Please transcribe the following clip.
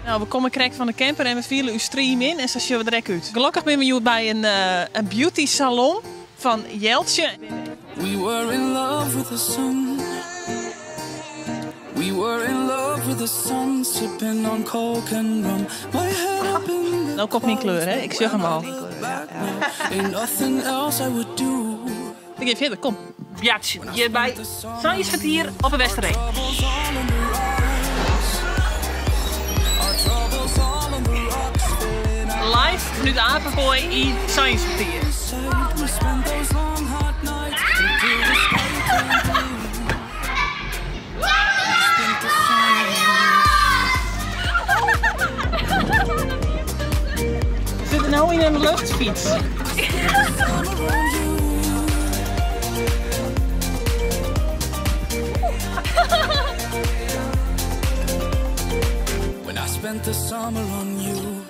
Nou, we komen correct van de camper en we vielen uw stream in en zo zien we direct uit. Gelukkig ben we hier bij een beauty salon van Jeltje. We were in love with the sun. We were in love with the sun, sipping on coke and rum. My head up in the Nou komt mijn kleur, hè? Ik zeg hem al. ain't nothing else I would do. Ik geef je, kom. Bjatje, hier bij Sanjeskwartier op een Westereen. Live vanuit Apenkooi in Sanjeskwartier. We spent those long hot nights until the sky turned blue. We spent the We zitten nou in een luchtfiets. When I spent the summer on you.